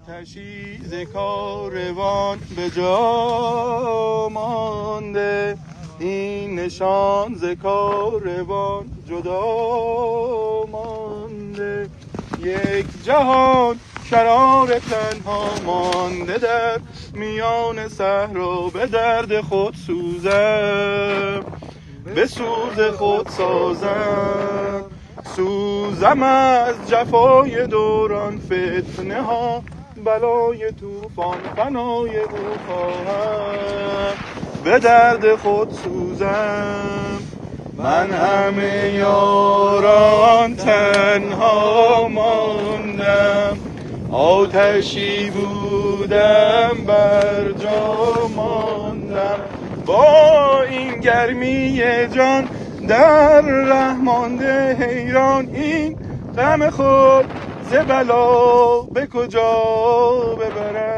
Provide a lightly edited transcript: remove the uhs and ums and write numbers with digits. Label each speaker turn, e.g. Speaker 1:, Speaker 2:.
Speaker 1: آتشی ز کاروان به جا مانده، این نشان ز کاروان جدا مانده. یک جهان شرار تنها مانده در میان صحرا، به درد خود سوزم به سوز خود سازم. سوزم از جفای دوران، فتنه ها بلای طوفان، فنای او خواهم به درد خود سوزم. من همه یاران تنها ماندم، آتشی بودم بر جا ماندم. با این گرمی جان در ره مانده حیران، این غم خود ز بلا به کجا ببرم.